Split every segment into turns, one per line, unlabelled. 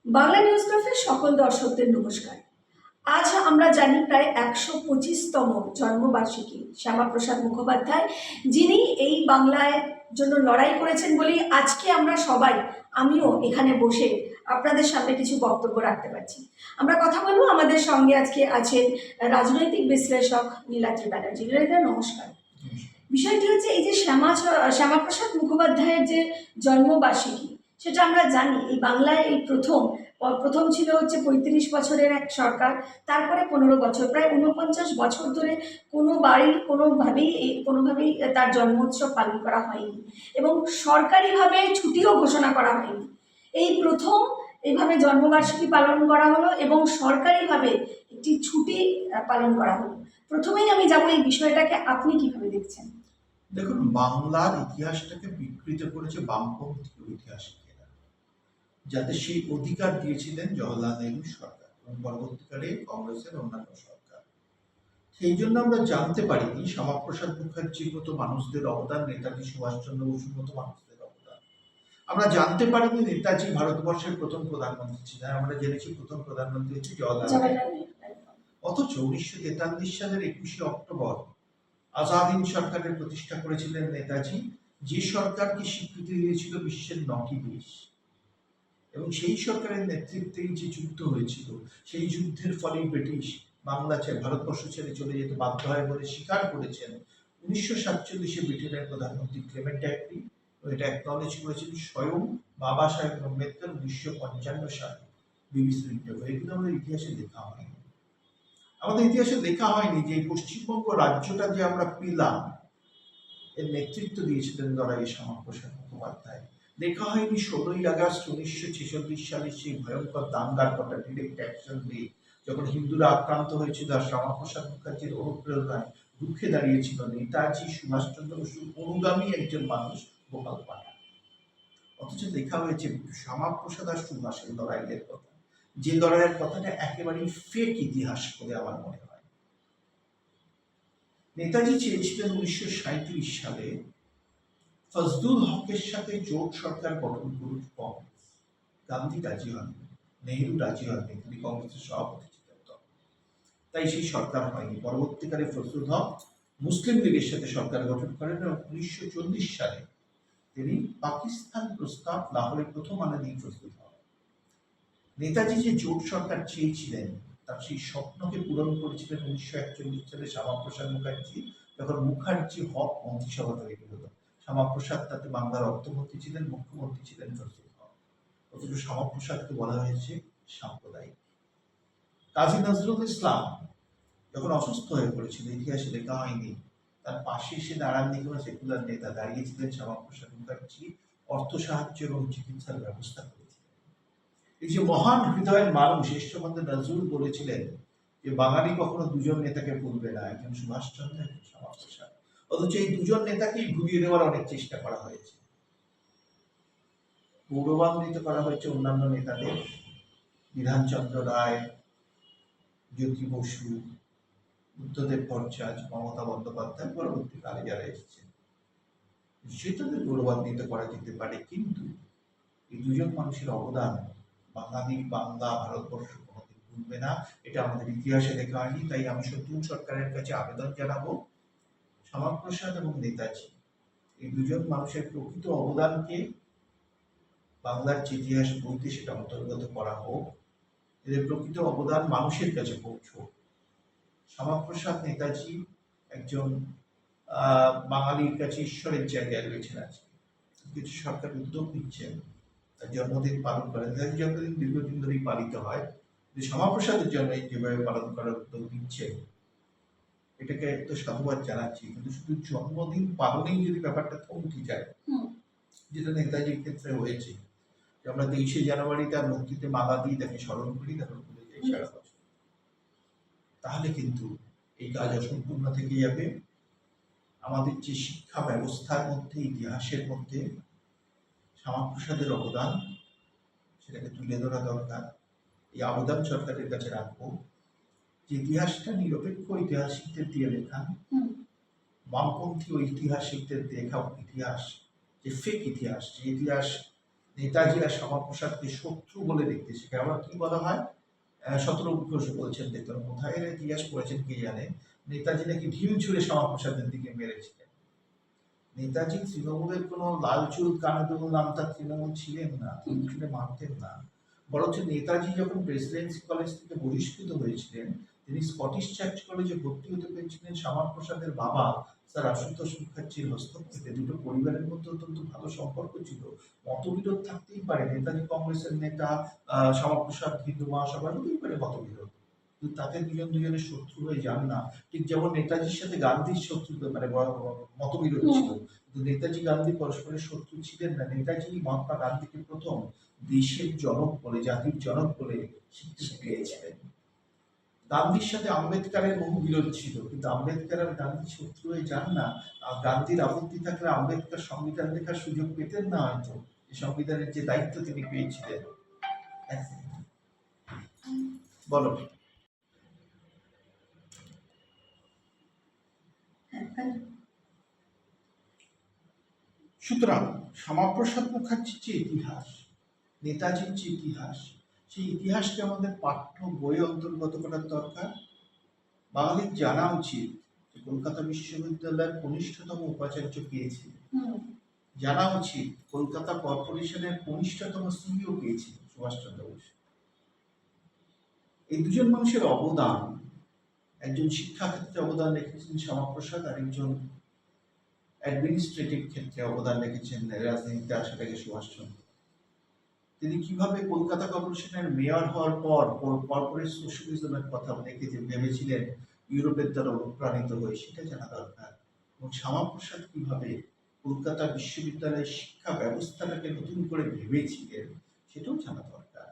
Bangla news ক্লাবের সকল দর্শকদের নমস্কার। আজ আমরা জানি প্রায় 125তম জন্মবার্ষিকী শ্যামাপ্রসাদ মুখোপাধ্যায়, যিনি এই বাংলায় জন্য লড়াই করেছেন বলেই আজকে আমরা সবাই, আমিও এখানে বসে আপনাদের সামনে কিছু বক্তব্য রাখতে পারছি। আমরা কথা বলবো, আমাদের সঙ্গে আজকে আছেন রাজনৈতিক বিশ্লেষক নীলাদ্রি ব্যানার্জি। নীলাদ্রি, নমস্কার। বিষয়টি হচ্ছে এই যে শ্যামাপ্রসাদ মুখোপাধ্যায়ের যে জন্মবার্ষিকী, সেটা আমরা জানি এই বাংলায় এই প্রথম ছিল হচ্ছে 35 বছরের এক সরকার, তারপরে 15 বছর, প্রায় 49 বছর ধরে কোনোভাবেই তার জন্মোৎসব পালন করা হয়নি এবং সরকারিভাবে ছুটিও ঘোষণা করা হয়নি। এই প্রথম এইভাবে জন্মবার্ষিকী পালন করা হলো এবং সরকারিভাবে একটি ছুটি পালন করা হলো। প্রথমেই আমি যাব এই বিষয়টাকে, আপনি কিভাবে দেখছেন?
দেখুন, বাংলার ইতিহাসটাকে বিকৃত করেছে বামপন্থী ঐতিহাসিকেরা, যাতে সেই অধিকার দিয়েছিলেন জওহরলাল নেহরু সরকার এবং পরবর্তীকালে কংগ্রেসের অন্যান্য সরকার। সেই জন্য আমরা জানতে পারিনি শ্যামাপ্রসাদ মুখার্জির মতো মানুষদের অবদান, নেতাজি সুভাষচন্দ্র বসুর মতো মানুষদের অবদান। আমরা জানতে পারিনি নেতাজি ভারতবর্ষের প্রথম প্রধানমন্ত্রী ছিলেন। আমরা জেনেছি প্রথম প্রধানমন্ত্রী হচ্ছে জওহরলাল নেহরু। অথচ 1943 সালের 21শে অক্টোবর আজাদ হিন্দ সরকারের প্রতিষ্ঠা করেছিলেন নেতাজি, যে সরকারকে স্বীকৃতি দিয়েছিল বিশ্বের 9টি দেশ। এবং সেই সরকারের নেতৃত্বেই যে যুদ্ধ হয়েছিল, সেই যুদ্ধের ফলে ব্রিটিশ ভারতবর্ষ ছেড়ে চলে যেতে বাধ্য হয় বলে স্বীকার করেছেন 1947-এ ব্রিটেনের প্রধানমন্ত্রী ক্লেমেন্ট অ্যাটলি। এটা অ্যাকনলেজ করেছেন স্বয়ং বাবা সাহেব আম্বেদকর 1955 সালে বিবিসির ইন্টারভিউ। এগুলো আমাদের ইতিহাসে লেখা হয়নি। আমাদের ইতিহাসে লেখা হয়নি যে পশ্চিমবঙ্গ রাজ্যটা যে আমরা পেলাম, এর নেতৃত্ব দিয়েছিলেন লড়াইয়ে শ্যামাপ্রসাদ মুখোপাধ্যায়। লেখা হয়নি 16ই আগস্ট 1946 সালের সেই ভয়ঙ্কর দাঙ্গার কথা, ডিরেক্ট অ্যাকশন ডে, যখন হিন্দুরা আক্রান্ত হয়েছিল আর শ্যামাপ্রসাদ মুখার্জির অনুপ্রেরণায় রুখে দাঁড়িয়েছিল নেতাজি সুভাষচন্দ্র বসুর অনুগামী একজন মানুষ, গোপাল পাঠক। অথচ লেখা হয়েছে শ্যামাপ্রসাদ আর সুভাষের লড়াইয়ের কথা, যে লড়াইয়ের কথাটা একেবারেই ফেক ইতিহাস বলে আমার মনে হয়। নেতাজি চেয়েছিলেন 1937 সালে ফজলুল হকের সাথে জোট সরকার গঠন করুক কংগ্রেস। গান্ধী রাজি হননি, নেহরু রাজি হননি, তিনি কংগ্রেসের সভাপতি ছিলেন তখন। তাই সেই সরকার হয়নি। পরবর্তীকালে ফজলুল হক মুসলিম লীগের সাথে সরকার গঠন করেন এবং 1940 সালে তিনি পাকিস্তান প্রস্তাব লাহোরের প্রথম আনেন ফজলুল হক। নেতাজি যে জোট সরকার চেয়েছিলেন, তার সেই স্বপ্নকে পূরণ করেছিলেন 1941 সালে শ্যামাপ্রসাদ মুখার্জি, যখন মুখার্জি হক মন্ত্রিসভা তৈরি হলো। শ্যামাপ্রসাদ তাতে বাংলার অর্থমন্ত্রী ছিলেন, মুখ্যমন্ত্রী ছিলেন ফজলুল হক। অথচ শ্যামাপ্রসাদকে বলা হয়েছে সাম্প্রদায়িক। কাজী নজরুল ইসলাম যখন অসুস্থ হয়ে পড়েছিল, ইতিহাসে লেখা হয়নি, তার পাশে এসে দাঁড়াননি কোনো সেকুলার নেতা, দাঁড়িয়েছিলেন শ্যামাপ্রসাদ মুখার্জি, অর্থ সাহায্য এবং চিকিৎসার ব্যবস্থা করেছিলেন। এই যে মহান হৃদয়ের মানুষ, এর সম্বন্ধে নজরুল বলেছিলেন যে বাঙালি কখনো দুজন নেতাকে ভুলবে না, একজন সুভাষচন্দ্র, একজন শ্যামাপ্রসাদ। অথচ এই দুজন নেতাকেই ভুলিয়ে দেওয়ার অনেক চেষ্টা করা হয়েছে, গৌরবান্বিত করা হয়েছে অন্যান্য নেতাদের, বিধানচন্দ্র রায়, জ্যোতি বসু, বুদ্ধদেব ভট্টাচার্য, মমতা বন্দ্যোপাধ্যায়, পরবর্তীকালে যারা এসেছেন, সেটাদের গৌরবান্বিত করা যেতে পারে। কিন্তু এই দুজন মানুষের অবদান বাঙালি, বাংলা, ভারতবর্ষ কোনোদিন ভুলবে না। এটা আমাদের ইতিহাসে লেখা হয়নি। তাই আমি নতুন সরকারের কাছে আবেদন জানাবো, শ্যামাপ্রসাদ এবং নেতাজি এই দুজন মানুষের প্রকৃত অবদানকে বাংলার যে ইতিহাস বইতে সেটা অন্তর্গত করা হোক, এদের প্রকৃত অবদান মানুষের কাছে পৌঁছুক। শ্যামাপ্রসাদ, নেতাজি একজন বাঙালির কাছে ঈশ্বরের জায়গায় রয়েছেন। আজকে কিছু সরকার উদ্যোগ নিচ্ছেন, তার জন্মদিন পালন করেন। নেতাজির জন্মদিন দীর্ঘদিন ধরেই পালিত হয়, যে শ্যামাপ্রসাদের জন্য যেভাবে পালন করার উদ্যোগ নিচ্ছে, এটাকে তো সাধুবাদ জানাচ্ছি। কিন্তু শুধু জন্মদিন পালনেই যদি ব্যাপারটা থমকে যায়, যেটা নেতাজির ক্ষেত্রে হয়েছে, যে আমরা 23শে জানুয়ারি তার মূর্তিতে মালা দিই, তাকে স্মরণ করি, তারপর ভুলে যাই সারা বছর, তাহলে কিন্তু এই কাজ অসম্পূর্ণ থেকে যাবে। আমাদের যে শিক্ষা ব্যবস্থার মধ্যে, ইতিহাসের মধ্যে শ্যামাপ্রসাদের অবদান, সেটাকে তুলে ধরা দরকার। এই আবেদন সরকারের কাছে রাখবো যে ইতিহাসটা নিরপেক্ষ ঐতিহাসিকদের দিয়ে লেখা, বামপন্থী ঐতিহাসিকদের লেখা ইতিহাস যে ফেক ইতিহাস, যে ইতিহাস নেতাজি আর শ্যামাপ্রসাদকে শত্রু বলে দেখতে শেখে। আবার কি বলা হয়, শতরূপ ঘোষ বলছেন, দেখলাম কোথায় এর ইতিহাস পড়েছেন কে জানে, নেতাজি নাকি ঢিল ছুঁড়ে শ্যামাপ্রসাদের দিকে মেরেছিলেন। নেতাজি তৃণমূলের কোনো লাল চুল কানে দেবো নাম তার তৃণমূল ছিলেন না, ঢিল ছুঁড়ে মারতেন না। বরঞ্চ নেতাজি যখন প্রেসিডেন্সি কলেজ থেকে বহিষ্কৃত হয়েছিলেন, তিনি স্কটিশ চার্চ কলেজে ভর্তি হতে পেরেছিলেন শ্যামাপ্রসাদের বাবা স্যার আশুতোষ মুখার্জির হস্তক্ষেপে। দুটো পরিবারের মধ্যে অত্যন্ত ভালো সম্পর্ক ছিল, মতবিরোধ থাকতেই পারে, নেতাজি কংগ্রেসের নেতা, শ্যামাপ্রসাদ হিন্দু মহাসভার, হতেই পারে মতবিরোধ, কিন্তু তাতে দুজন দুজনের শত্রু হয়ে যান না। ঠিক যেমন নেতাজির সাথে গান্ধীর শত্রু মানে মতবিরোধ ছিল, কিন্তু নেতাজি গান্ধী পরস্পরের শত্রু ছিলেন না। নেতাজি মহাত্মা গান্ধীকে প্রথম দেশের জনক বলে, জাতির জনক বলে স্বীকৃতি পেয়েছিলেন। গান্ধীর সাথে আম্বেদকরের বহু বিরোধ ছিল, কিন্তু আম্বেদকর আর গান্ধী শত্রু হয়ে যান না। গান্ধীর আপত্তি থাকলে আম্বেদকর সংবিধান লেখার সুযোগ পেতেন না হয়তো, এই সংবিধানের যে দায়িত্ব তিনি পেয়েছিলেন। বলো। সুতরাং শ্যামাপ্রসাদ মুখার্জির যে ইতিহাস, নেতাজির যে ইতিহাস, সেই ইতিহাসকে আমাদের পাঠ্য বইয়ে অন্তর্গত করার দরকার। বাঙালির জানা উচিত যে কলকাতা বিশ্ববিদ্যালয়ের কনিষ্ঠতম উপাচার্য পেয়েছে, জানা উচিত কলকাতা কর্পোরেশনের কনিষ্ঠতম সিইও পেয়েছে সুভাষচন্দ্র বোস। এই দুজন মানুষের অবদান, একজন শিক্ষা ক্ষেত্রে অবদান রেখেছেন শ্যামাপ্রসাদ, আর একজন অ্যাডমিনিস্ট্রেটিভ ক্ষেত্রে অবদান রেখেছেন রাজনীতিতে আসার আগে সুভাষচন্দ্র। তিনি কিভাবে কলকাতা কর্পোরেশনের মেয়র হওয়ার পর কর্পোরেট সোশ্যালিজমের কথা ভেবেছিলেন ইউরোপের দ্বারা অনুপ্রাণিত হয়ে, সেটা জানা দরকার। এবং শ্যামাপ্রসাদ কিভাবে কলকাতা বিশ্ববিদ্যালয়ের শিক্ষা ব্যবস্থাটাকে নতুন করে ভেবেছিলেন, সেটাও জানা দরকার।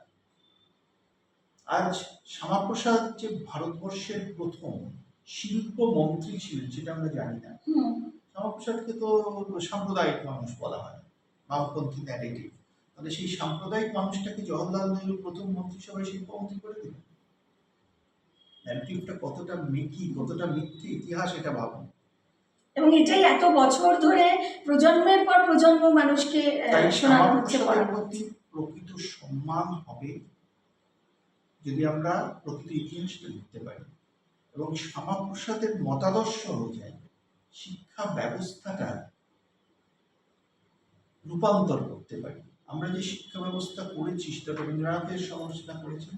আজ শ্যামাপ্রসাদ যে ভারতবর্ষের প্রথম শিল্প মন্ত্রী ছিলেন সেটা আমরা জানি না। শ্যামাপ্রসাদকে তো সাম্প্রদায়িক মানুষ বলা হয়, বামপন্থী ন্যারেটিভ। তাহলে সেই সাম্প্রদায়িক মানুষটাকে জওহরলাল নেহরু প্রথম মন্ত্রিসভায় শিল্পমন্ত্রী করে দিলেন। ন্যারেটিভটা কতটা মিথি, কতটা মিথ্যে ইতিহাস, এটা ভাবুন।
এবং এটাই এত বছর ধরে প্রজন্মের পর প্রজন্ম মানুষকে শোনানো হচ্ছে, পড়ানো হচ্ছে।
প্রকৃত সম্মান হবে যদি আমরা প্রকৃত ইতিহাসটা লিখতে পারি এবং শ্যামাপ্রসাদের মতাদর্শ অনুযায়ী শিক্ষা ব্যবস্থাটা রূপান্তর করতে পারি। আমরা যে শিক্ষা ব্যবস্থা করেছি সেটা রবীন্দ্রনাথের সমালোচনা করেছেন,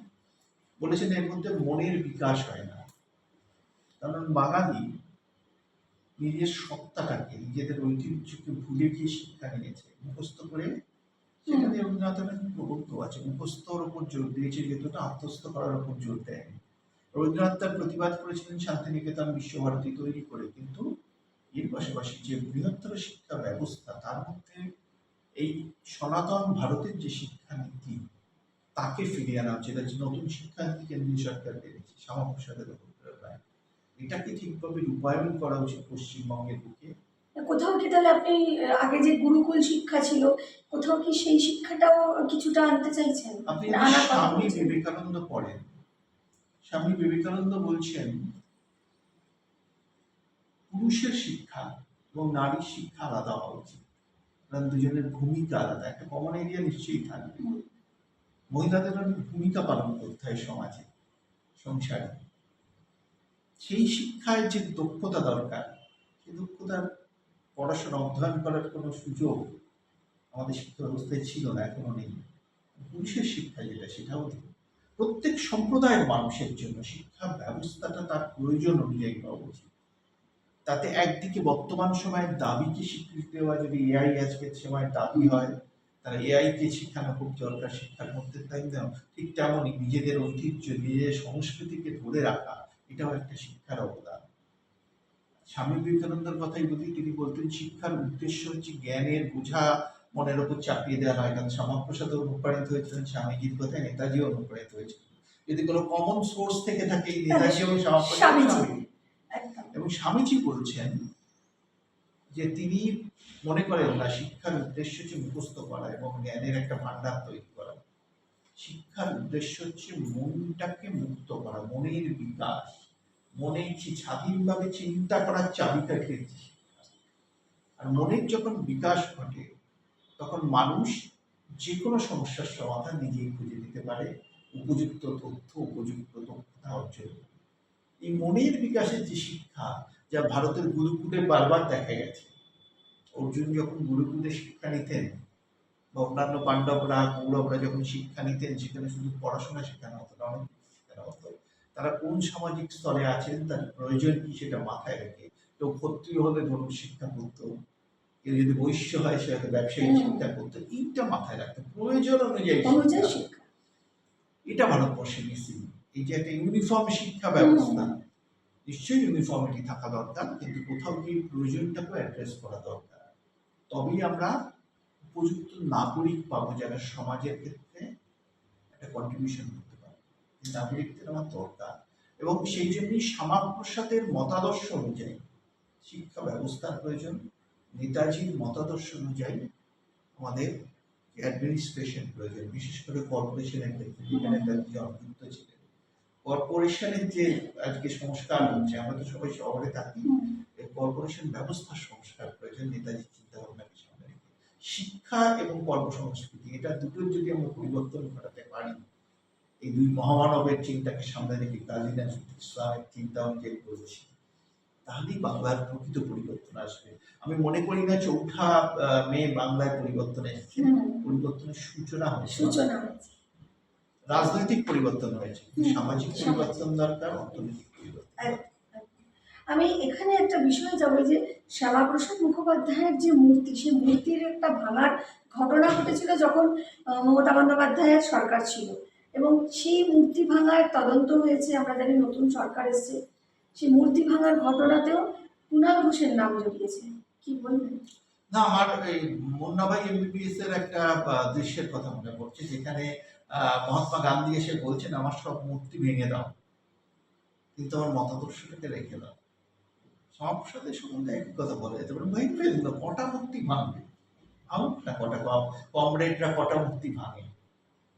বলেছেন এর মধ্যে মনের বিকাশ হয় না। কারণ বাঙালি নিজের সত্তাটাকে, নিজেদের ঐতিহ্যকে ভুলে গিয়ে শিক্ষা নিয়েছে, মুখস্থ করে। সেখানে রবীন্দ্রনাথের প্রবন্ধ আছে, মুখস্থর উপর জোর দিয়েছে, যেহেতুটা আত্মস্থ করার উপর জোর দেয়নি। রবীন্দ্রনাথ তার প্রতিবাদ করেছিলেন শান্তিনিকেতন বিশ্বভারতী তৈরি করে, কিন্তু এর পাশাপাশি যে বৃহত্তর শিক্ষা ব্যবস্থা, তার মধ্যে এই সনাতন ভারতের যে শিক্ষানীতি, তাকে ফিরিয়ে আনা হচ্ছে। এটা যে নতুন শিক্ষানীতি কেন্দ্রীয় সরকার পেয়েছে শ্যামাপ্রসাদের অভিপ্রায়, এটাকে ঠিকভাবে রূপায়ণ করা উচিত পশ্চিমবঙ্গের বুকে।
কোথাও কি তাহলে আপনি আগে যে গুরুকুল শিক্ষা ছিল, কোথাও কি সেই শিক্ষাটাও কিছুটা আনতে চাইছেন?
আপনি স্বামী বিবেকানন্দ পড়েন, স্বামী বিবেকানন্দ বলছেন পুরুষের শিক্ষা এবং নারীর শিক্ষা আলাদা হওয়া উচিত, কারণ দুজনের ভূমিকা আলাদা। একটা কমন এরিয়া নিশ্চয়ই থাকবে, মহিলাদের অনেক ভূমিকা পালন করতে হয় সমাজে, সংসারে। সেই শিক্ষায় যে দক্ষতা দরকার, সেই দক্ষতার পড়াশোনা অধ্যয়ন করার কোনো সুযোগ আমাদের শিক্ষা ব্যবস্থায় ছিল না, এখনো নেই। পুরুষের শিক্ষা যেটা, সেটাও নেই। প্রত্যেক সম্প্রদায়ের মানুষের জন্য শিক্ষা ব্যবস্থাটা তার প্রয়োজন অনুযায়ী হওয়া উচিত। তাতে একদিকে বর্তমান সময়ের দাবিকে স্বীকৃতি দেওয়া, যদি এআই আজকের সময়ের দাবি হয়, তারা এআই কে শিখানো খুব দরকার, শিক্ষার মধ্যে তাই না, ঠিক তেমনই নিজেদের ঐতিহ্য, নিজেদের সংস্কৃতিকে ধরে রাখা, এটাও একটা শিক্ষার অবদান। স্বামী বিবেকানন্দের কথাই বলি, তিনি বলতেন শিক্ষার উদ্দেশ্য হচ্ছে জ্ঞানের বোঝা মনের উপর চাপিয়ে দেওয়া নয়। কারণ শ্যামাপ্রসাদ অনুপ্রাণিত হয়েছিলেন স্বামীজির কথায়, নেতাজিও অনুপ্রাণিত হয়েছিলেন। যদি কোনো কমন সোর্স থেকে থাকে, নেতাজি এবং শ্যামাপ্রসাদ। এবং স্বামীজি বলছেন যে তিনি মনে করেন না শিক্ষার উদ্দেশ্য হচ্ছে মুখস্থ করা এবং জ্ঞানের একটা ভান্ডার তৈরি করা। শিক্ষার উদ্দেশ্য হচ্ছে মনটাকে মুক্ত করা, মনের বিকাশ, মনে স্বাধীনভাবে চিন্তা করার চাবিকাঠি। আর মনের যখন বিকাশ ঘটে, তখন মানুষ যে কোনো সমস্যার সমাধান নিজেই খুঁজে নিতে পারে, উপযুক্ত তথ্য, উপযুক্ত দক্ষতা অর্জন করে। এই মনের বিকাশের যে শিক্ষা, যা ভারতের গুরুকুলে বারবার দেখা গেছে। অর্জুন যখন গুরুকুলে শিক্ষা নিতেন বা অন্যান্য পাণ্ডবরা, কৌরবরা যখন শিক্ষা নিতেন, সেখানে শুধু পড়াশোনা শেখানো হতো না, অনেক কিছু শেখানো হতো। তারা কোন সামাজিক স্তরে আছেন, তার প্রয়োজন কি, সেটা মাথায় রেখে। কেউ ক্ষত্রিয় হলে ধর্ম শিক্ষা করতো, কেউ যদি বৈশ্য হয় সে হয়তো ব্যবসায়িক শিক্ষা করতো। এইটা মাথায় রাখতো, প্রয়োজন অনুযায়ী
অনুযায়ী
শিক্ষা।
শিক্ষা।
এটা ভারতবর্ষে মিসিং। এই যে একটা ইউনিফর্ম শিক্ষা ব্যবস্থা, নিশ্চয়ই ইউনিফর্মিটি থাকা দরকার, কিন্তু কোথাও গিয়ে প্রয়োজনটাকে অ্যাড্রেস করা দরকার। তবেই আমরা উপযুক্ত নাগরিক পাবো, যারা সমাজের ক্ষেত্রে একটা কন্ট্রিবিউশন করতে পারে। এই নাগরিকদের আমার দরকার, এবং সেই জন্যই শ্যামাপ্রসাদের মতাদর্শ অনুযায়ী শিক্ষা ব্যবস্থার প্রয়োজন। নেতাজির মতাদর্শ অনুযায়ী আমাদের অ্যাডমিনিস্ট্রেশন প্রয়োজন, বিশেষ করে কর্পোরেশনের ক্ষেত্রে, যেখানে নেতাজি অন্তর্ভুক্ত ছিলেন। কর্পোরেশনের যে আজকে সংস্কার হচ্ছে, আমরা তো সবাই শহরে থাকি, এই কর্পোরেশন ব্যবস্থার সংস্কার প্রয়োজন নেতাজির চিন্তা ভাবনাকে সামনে রেখে। শিক্ষা এবং কর্মসংস্কৃতি, এটা দুটোর যদি আমরা পরিবর্তন ঘটাতে পারি, এই দুই মহামানবের চিন্তাকে সামনে রেখে কাজী নজরুল ইসলামের চিন্তা অনুযায়ী বলছি, তাহলেই বাংলার প্রকৃত পরিবর্তন আসবে। আমি মনে করি না 4ঠা মে বাংলায় পরিবর্তন এসেছে, পরিবর্তনের সূচনা হয়েছে। রাজনৈতিক পরিবর্তন হয়েছে, সামাজিক পরিবর্তন দরকার, অর্থনৈতিক পরিবর্তন দরকার।
আমি এখানে একটা বিষয় যাবো, যে শ্যামাপ্রসাদ মুখোপাধ্যায়ের যে মূর্তি, সেই মূর্তির একটা ভাঙার ঘটনা ঘটেছিল যখন মমতা বন্দ্যোপাধ্যায়ের সরকার ছিল, এবং সেই মূর্তি ভাঙার তদন্ত হয়েছে। আমরা জানি নতুন সরকার এসেছে, সেই মূর্তি ভাঙার ঘটনাতেও কুণাল ঘোষের নাম জড়িয়েছে। কি বলবেন?
না, আমার এই মুন্নাভাই এমবিবিএস এর একটা দৃশ্যের কথা মনে পড়ছে, যেখানে মহাত্মা গান্ধী এসে বলছেন, আমার সব মূর্তি ভেঙে দাও, কিন্তু আমার মতাদর্শটাকে রেখে দাও। শ্যামাপ্রসাদের সম্বন্ধে একই কথা বলা যেতে পারে, ভেঙে ফেলল, কটা মূর্তি ভাঙবে, ভাঙুক না, কটা কমরেডরা কটা মূর্তি ভাঙে,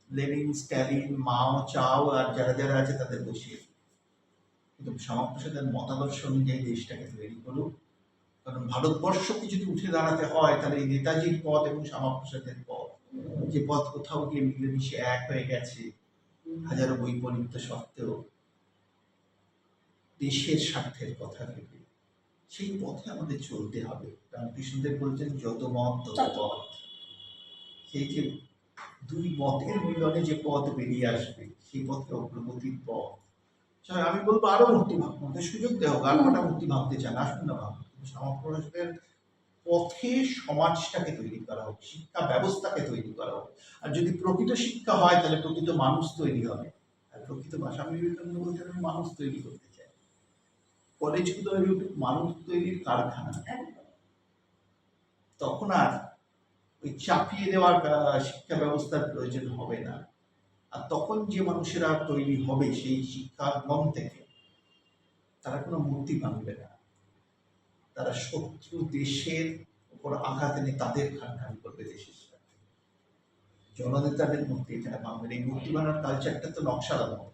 লেনিন, স্ট্যালিন, মাও, চাও আর যারা যারা আছে তাদের বসিয়ে। কিন্তু শ্যামাপ্রসাদের মতাদর্শ অনুযায়ী দেশটাকে তৈরি করুক। কারণ ভারতবর্ষকে যদি উঠে দাঁড়াতে হয়, তাহলে এই নেতাজির পথ এবং শ্যামাপ্রসাদের পথ, যে পথ কোথাও গিয়ে মিলেমিশে এক হয়ে গেছে, হাজারো বৈপরীত্য সত্ত্বেও দেশের স্বার্থের কথা ভেবে, সেই পথে আমাদের চলতে হবে। রামকৃষ্ণদেব বলছেন, যত মত তত পথ। সেই যে দুই মতের মিলনে যে পথ বেরিয়ে আসবে, সেই পথে অগ্রগতির পথ। আমি বলবো আরো মূর্তি ভাঙতে সুযোগ দেওয়া হোক, আর কটা মূর্তি ভাঙতে চান, আসুন না ভাঙুন। শ্যামাপ্রসাদের পথে সমাজটাকে তৈরি করা হোক, শিক্ষা ব্যবস্থাকে তৈরি করা হোক। আর যদি প্রকৃত শিক্ষা হয়, তাহলে প্রকৃত মানুষ তৈরি হবে। আর প্রকৃত স্বামী বিবেকানন্দ বলছেন, আমি মানুষ তৈরি করতে চাই। কলেজগুলো মানুষ তৈরির কারখানা। তখন আর ওই চাপিয়ে দেওয়ার শিক্ষা ব্যবস্থার প্রয়োজন হবে না। আর তখন যে মানুষেরা তৈরি হবে সেই শিক্ষার মন থেকে, তারা কোনো মূর্তি ভাঙবে না, তারা শত্রু দেশের উপর আঘাত এনে তাদের খানখান করবে দেশের সাথে। জননেতাদের মূর্তি এখানে ভাঙবে। এই মূর্তি বানানোর কালচারটা তো নকশার মতো,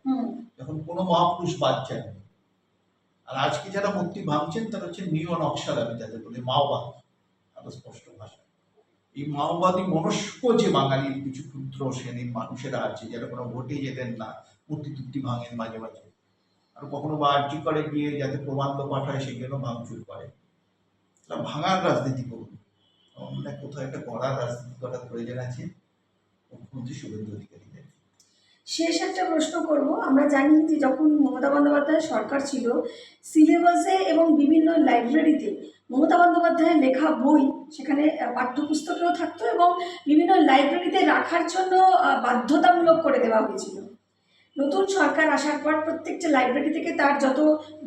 যখন কোনো মহাপুরুষ বাদ যায়নি। আর আজকে যারা মূর্তি ভাঙছেন তারা হচ্ছে নিও নকশাল, আমি তাদের বলি মাওবাদ, আরো স্পষ্ট ভাষা। এই মাওবাদী মনস্ক যে বাঙালির কিছু ক্ষুদ্র শ্রেণীর মানুষেরা আছে, যারা কোনো ভোটে যেতেন না, মূর্তি টুর্তি ভাঙেন মাঝে মাঝে, আর কখনো বা আর্জি করে গিয়ে যাতে প্রমাণ পাঠায় সেই জন্য ভাঙচুর করে। ভাঙার রাজনীতি করুন, আমরা কোথাও একটা করার রাজনীতি করার প্রয়োজন আছে মুখ্যমন্ত্রী শুভেন্দু অধিকারীদের।
শেষ একটা প্রশ্ন করব। আমরা জানি যে যখন মমতা বন্দ্যোপাধ্যায়ের সরকার ছিল, সিলেবাসে এবং বিভিন্ন লাইব্রেরিতে মমতা বন্দ্যোপাধ্যায়ের লেখা বই সেখানে পাঠ্যপুস্তকেও থাকতো, এবং বিভিন্ন লাইব্রেরিতে রাখার জন্য বাধ্যতামূলক করে দেওয়া হয়েছিল। নতুন সরকার আসার পর প্রত্যেকটা লাইব্রেরি থেকে তার যত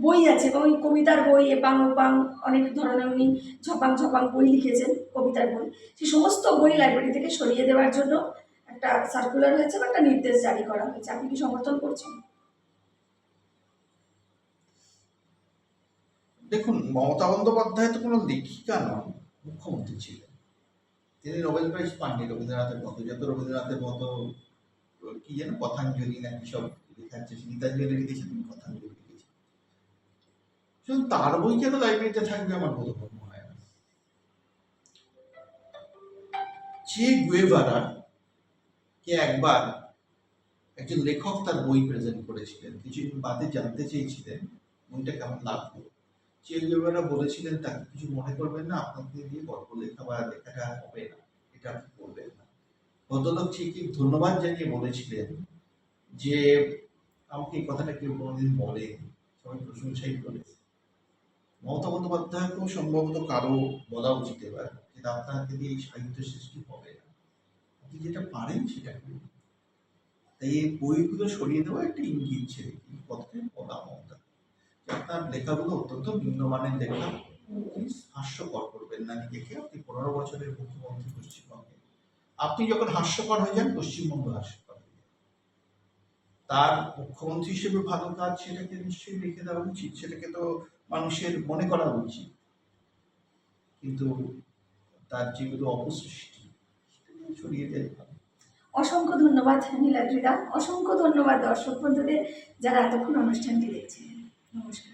বই আছে, এবং ওই কবিতার বই, এপাং ওপাং অনেক ধরনের উনি ঝপাং ঝপাং বই লিখেছেন, কবিতার বই, সেই সমস্ত বই লাইব্রেরি থেকে সরিয়ে দেওয়ার জন্য একটা সার্কুলার হয়েছে বা একটা নির্দেশ জারি করা হয়েছে। আপনি কি সমর্থন করছেন?
দেখুন, মমতা বন্দ্যোপাধ্যায় তো কোনো লেখিকা নন, মুখ্যমন্ত্রী ছিলেন। তিনি নোবেল প্রাইজ পাননি রবীন্দ্রনাথের মতো। যত রবীন্দ্রনাথের মতো কি যেন কথাঞ্জলি না কি সব লেখাচ্ছে, গীতাঞ্জলি লিখেছেন, তিনি কথাঞ্জলি লিখেছেন। শুধু তার বই কেন লাইব্রেরিতে থাকবে আমার বোধগম্য হয় না। চে গুয়েভারা কে একবার একজন লেখক তার বই প্রেজেন্ট করেছিলেন, কিছুদিন বাদে জানতে চেয়েছিলেন বইটা কেমন লাগলো। যে লেখকরা বলেছিলেন তাকে কিছু মনে করবেন না, আপনাকে দিয়ে গল্প লেখা বা লেখাটা হবে না, এটা আপনি করবেন না। ভদ্রলোক ঠিকই ধন্যবাদ জানিয়ে বলেছিলেন যে আমাকে এই কথাটা কেউ কোনোদিন বলেনি, সবাই প্রশংসাই করেছে। মমতা বন্দ্যোপাধ্যায়কেও সম্ভবত কারো বলা উচিত এবার যে আপনাকে দিয়ে এই সাহিত্য সৃষ্টি হবে না, আপনি যেটা পারেন সেটা করুন। তাই এই বইগুলো সরিয়ে দেওয়া একটা ইঙ্গিত ছিল, এই কথাটাই বলা মমতা যে আপনার লেখাগুলো অত্যন্ত নিম্নমানের লেখা, প্লিজ হাস্যকর করবেন না নিজেকে। আপনি 15 বছরের মুখ্যমন্ত্রী পশ্চিমবঙ্গে, আপনি যখন হাস্যকর হয়ে যান পশ্চিমবঙ্গ হাস্যকর হয়ে যায়। তার মুখ্যমন্ত্রী হিসেবে ভালো কাজ সেটাকে নিশ্চয়ই রেখে দেওয়া উচিত, সেটাকে তো মানুষের মনে করা উচিত। কিন্তু তার যেগুলো অপসৃষ্টি সেটাকে সরিয়ে দেয় ভালো।
অসংখ্য ধন্যবাদ নীলাদ্রিদা, অসংখ্য ধন্যবাদ দর্শক বন্ধুদের যারা এতক্ষণ অনুষ্ঠানটি দেখছিলেন। নমস্কার।